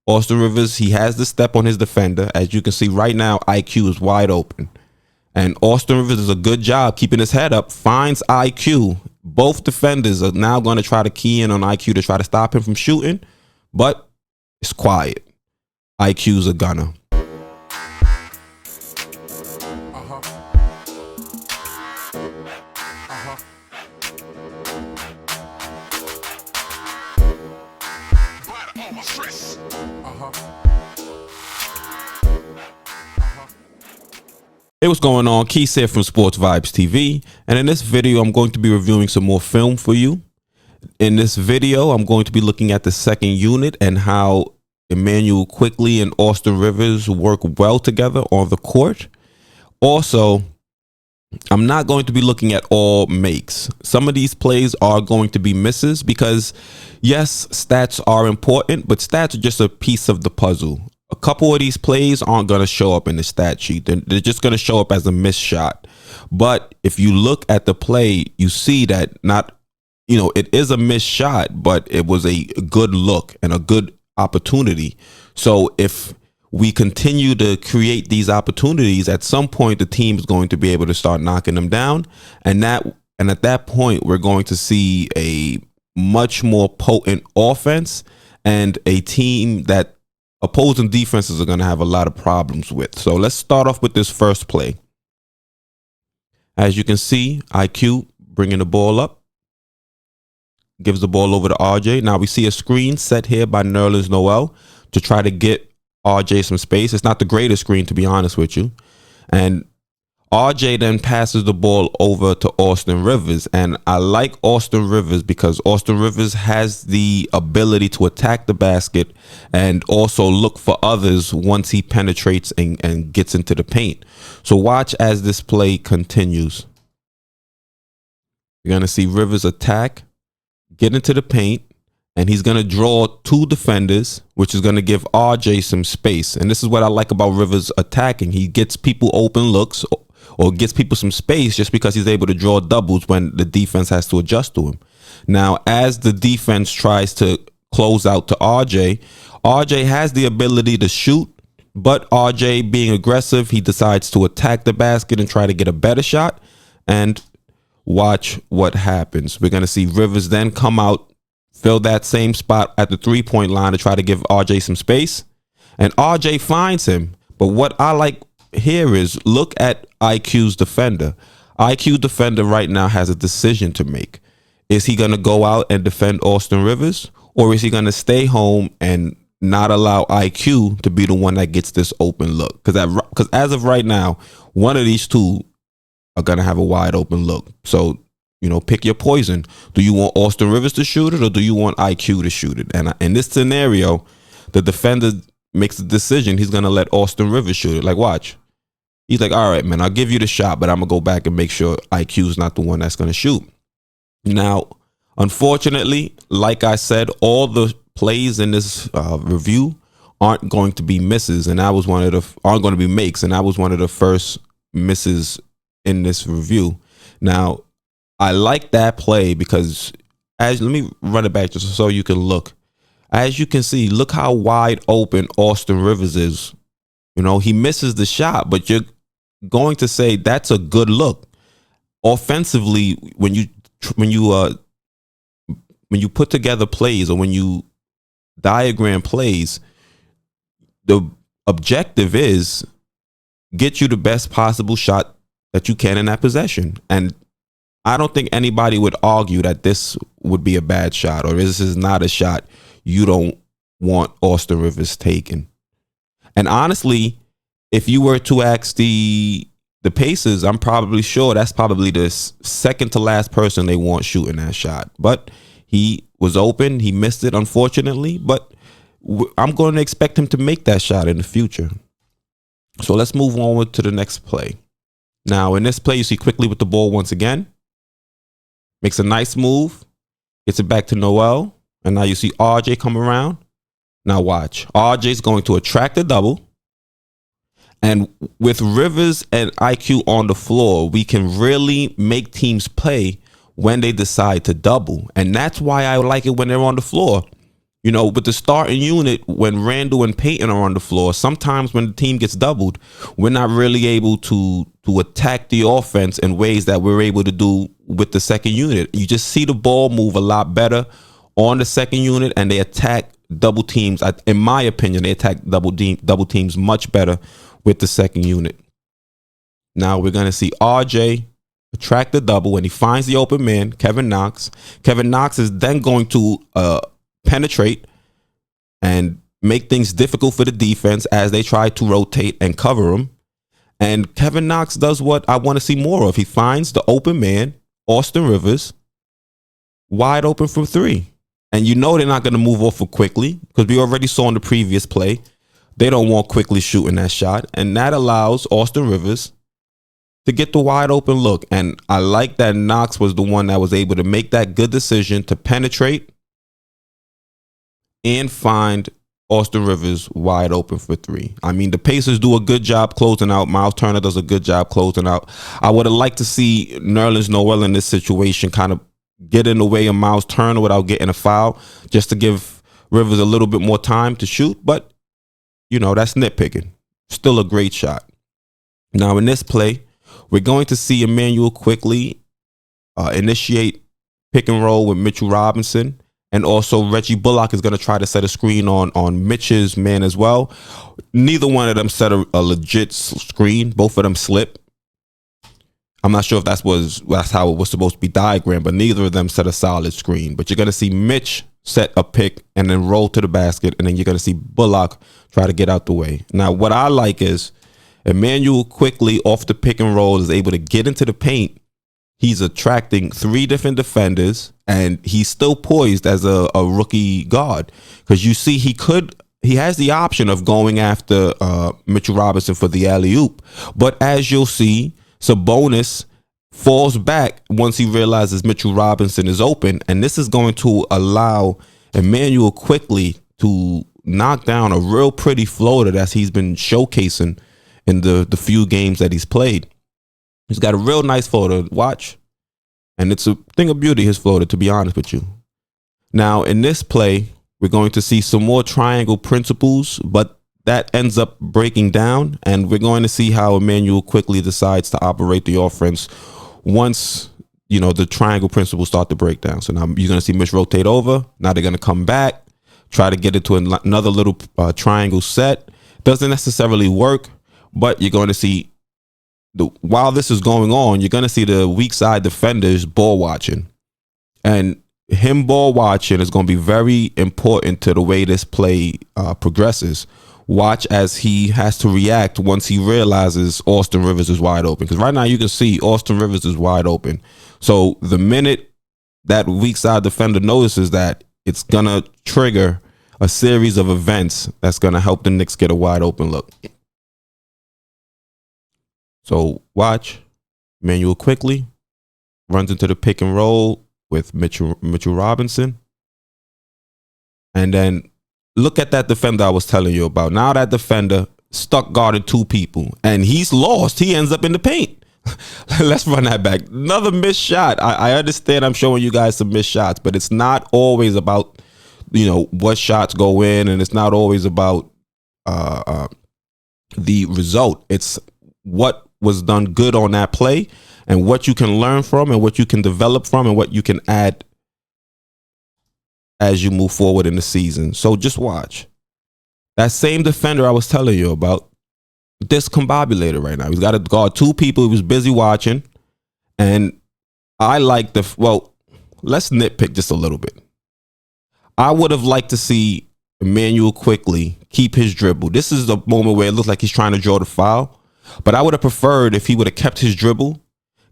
Austin Rivers, he has the step on his defender. As you can see right now, IQ is wide open. And Austin Rivers does a good job keeping his head up, finds IQ. Both defenders are now going to try to key in on IQ to try to stop him from shooting, but it's quiet. IQ's a gunner. Hey, what's going on? Quis here from Sports Vibes TV, and in this video I'm going to be reviewing some more film for you. In this video I'm going to be looking at the second unit and how Immanuel Quickley and Austin Rivers work well together on the court. Also, I'm not going to be looking at all makes. Some of these plays are going to be misses because, yes, stats are important, but stats are just a piece of the puzzle. A couple of these plays aren't going to show up in the stat sheet. They're just going to show up as a missed shot. But if you look at the play, you see that it is a missed shot, but it was a good look and a good opportunity. So if we continue to create these opportunities, at some point the team is going to be able to start knocking them down. And at that point, we're going to see a much more potent offense and a team that opposing defenses are going to have a lot of problems with. So let's start off with this first play. As you can see, IQ bringing the ball up, gives the ball over to RJ. Now we see a screen set here by Nerlens Noel to try to get RJ some space. It's not the greatest screen, to be honest with you. And RJ then passes the ball over to Austin Rivers. And I like Austin Rivers because Austin Rivers has the ability to attack the basket and also look for others once he penetrates and gets into the paint. So watch as this play continues. You're going to see Rivers attack, get into the paint, and he's going to draw two defenders, which is going to give RJ some space. And this is what I like about Rivers attacking. He gets people open looks or gets people some space just because he's able to draw doubles when the defense has to adjust to him. Now, as the defense tries to close out to RJ has the ability to shoot, but RJ being aggressive, he decides to attack the basket and try to get a better shot. And watch what happens. We're going to see Rivers then come out, fill that same spot at the three-point line to try to give RJ some space. And RJ finds him. But what I like here is look at IQ's defender. IQ defender right now has a decision to make. Is he going to go out and defend Austin Rivers, or is he going to stay home and not allow IQ to be the one that gets this open look? Because as of right now, one of these two are going to have a wide open look. So, pick your poison. Do you want Austin Rivers to shoot it, or do you want IQ to shoot it? And in this scenario, the defender makes a decision. He's going to let Austin Rivers shoot it. Like, watch. He's like, all right, man, I'll give you the shot, but I'm going to go back and make sure IQ's not the one that's going to shoot. Now, unfortunately, like I said, all the plays in this review aren't going to be misses, and that was aren't going to be makes, and that was one of the first misses in this review. Now, I like that play because let me run it back just so you can look. As you can see, look how wide open Austin Rivers is. He misses the shot, but you're going to say that's a good look. Offensively, when you put together plays or when you diagram plays, the objective is get you the best possible shot that you can in that possession. And I don't think anybody would argue that this would be a bad shot or this is not a shot you don't want Austin Rivers taken. And honestly, if you were to ask the Pacers, I'm probably sure that's probably the second to last person they want shooting that shot. But he was open. He missed it, unfortunately. But I'm going to expect him to make that shot in the future. So let's move on to the next play. Now, in this play, you see Quickley with the ball once again. Makes a nice move. Gets it back to Noel. And now you see RJ come around. Now watch. RJ's going to attract a double. And with Rivers and IQ on the floor, we can really make teams play when they decide to double. And that's why I like it when they're on the floor. with the starting unit, when Randall and Peyton are on the floor, sometimes when the team gets doubled, we're not really able to attack the offense in ways that we're able to do with the second unit. You just see the ball move a lot better on the second unit, and they attack double teams. In my opinion, they attack double teams much better with the second unit. Now we're going to see RJ attract the double when he finds the open man, Kevin Knox. Kevin Knox is then going to penetrate and make things difficult for the defense as they try to rotate and cover him. And Kevin Knox does what I want to see more of. He finds the open man, Austin Rivers, wide open from three. And they're not going to move off of Quickley, because we already saw in the previous play, they don't want Quickley shooting that shot. And that allows Austin Rivers to get the wide open look. And I like that Knox was the one that was able to make that good decision to penetrate and find Austin Rivers wide open for three. I mean, the Pacers do a good job closing out. Miles Turner does a good job closing out. I would have liked to see Nerlens Noel in this situation kind of get in the way of Miles Turner without getting a foul, just to give Rivers a little bit more time to shoot. But, that's nitpicking. Still a great shot. Now, in this play, we're going to see Immanuel Quickley initiate pick and roll with Mitchell Robinson. And also Reggie Bullock is going to try to set a screen on Mitch's man as well. Neither one of them set a legit screen. Both of them slip. I'm not sure if that's how it was supposed to be diagrammed, but neither of them set a solid screen. But you're going to see Mitch set a pick and then roll to the basket. And then you're going to see Bullock try to get out the way. Now, what I like is Immanuel Quickley off the pick and roll is able to get into the paint. He's attracting three different defenders, and he's still poised as a rookie guard, because you see he has the option of going after Mitchell Robinson for the alley-oop. But as you'll see, Sabonis falls back once he realizes Mitchell Robinson is open, and this is going to allow Immanuel Quickley to knock down a real pretty floater that he's been showcasing in the few games that he's played. He's got a real nice floater. Watch. And it's a thing of beauty, his floater, to be honest with you. Now, in this play, we're going to see some more triangle principles, but that ends up breaking down. And we're going to see how Immanuel Quickley decides to operate the offense once, the triangle principles start to break down. So now you're going to see Mitch rotate over. Now they're going to come back, try to get into another little triangle set. Doesn't necessarily work, but you're going to see while this is going on, you're going to see the weak side defenders ball watching, and him ball watching is going to be very important to the way this play progresses. Watch as he has to react once he realizes Austin Rivers is wide open, because right now you can see Austin Rivers is wide open. So the minute that weak side defender notices that, it's going to trigger a series of events that's going to help the Knicks get a wide open look. So watch, Immanuel Quickley runs into the pick and roll with Mitchell Robinson. And then look at that defender I was telling you about. Now that defender stuck guarding two people, and he's lost. He ends up in the paint. Let's run that back. Another missed shot. I understand I'm showing you guys some missed shots, but it's not always about, what shots go in, and it's not always about the result. It's what was done good on that play, and what you can learn from, and what you can develop from, and what you can add as you move forward in the season. So just watch. That same defender I was telling you about, discombobulated right now. He's got to guard two people. He was busy watching. And I like let's nitpick just a little bit. I would have liked to see Immanuel Quickley keep his dribble. This is the moment where it looks like he's trying to draw the foul. But I would have preferred if he would have kept his dribble,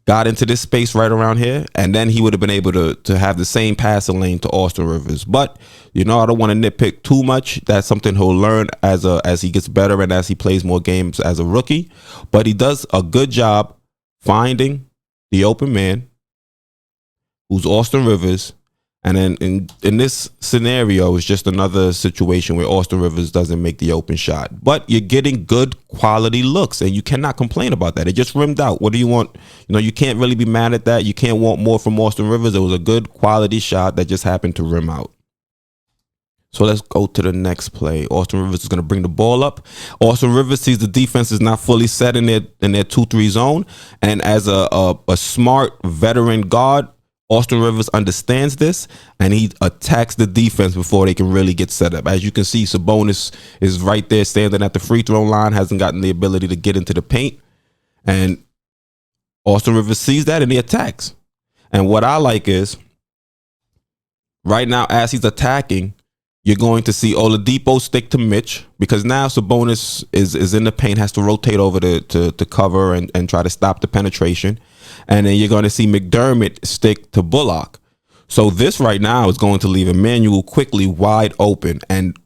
got into this space right around here, and then he would have been able to have the same passing lane to Austin Rivers. But, I don't want to nitpick too much. That's something he'll learn as he gets better and as he plays more games as a rookie. But he does a good job finding the open man, who's Austin Rivers. And then in this scenario, it's just another situation where Austin Rivers doesn't make the open shot. But you're getting good quality looks, and you cannot complain about that. It just rimmed out. What do you want? You can't really be mad at that. You can't want more from Austin Rivers. It was a good quality shot that just happened to rim out. So let's go to the next play. Austin Rivers is going to bring the ball up. Austin Rivers sees the defense is not fully set in their 2-3 zone. And as a smart veteran guard, Austin Rivers understands this, and he attacks the defense before they can really get set up. As you can see, Sabonis is right there standing at the free throw line, hasn't gotten the ability to get into the paint. And Austin Rivers sees that, and he attacks. And what I like is, right now, as he's attacking, you're going to see Oladipo stick to Mitch, because now Sabonis is in the paint, has to rotate over to cover and try to stop the penetration. And then you're going to see McDermott stick to Bullock. So this right now is going to leave Immanuel Quickley wide open. And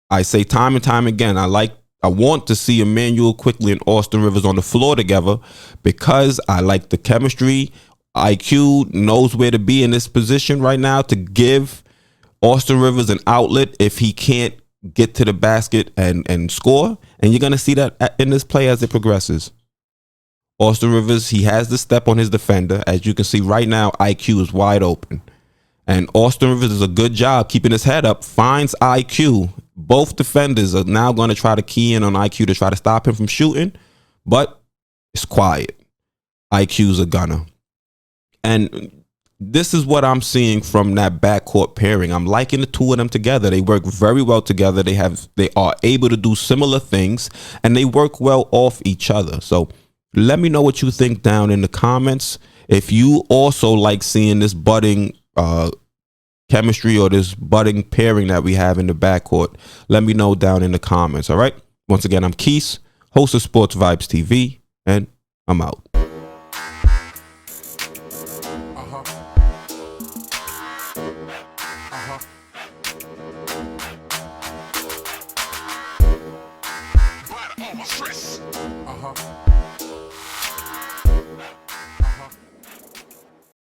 I say time and time again, I want to see Immanuel Quickley and Austin Rivers on the floor together, because I like the chemistry. IQ knows where to be in this position right now to give Austin Rivers an outlet if he can't get to the basket and score. And you're going to see that in this play as it progresses. Austin Rivers, he has the step on his defender. As you can see right now, IQ is wide open. And Austin Rivers does a good job keeping his head up, finds IQ. Both defenders are now going to try to key in on IQ to try to stop him from shooting, but it's quiet. IQ's a gunner. And this is what I'm seeing from that backcourt pairing. I'm liking the two of them together. They work very well together. They are able to do similar things, and they work well off each other. So let me know what you think down in the comments. If you also like seeing this budding chemistry or this budding pairing that we have in the backcourt, let me know down in the comments. All right. Once again, I'm Quis, host of Sports Vibes TV, and I'm out. Stress.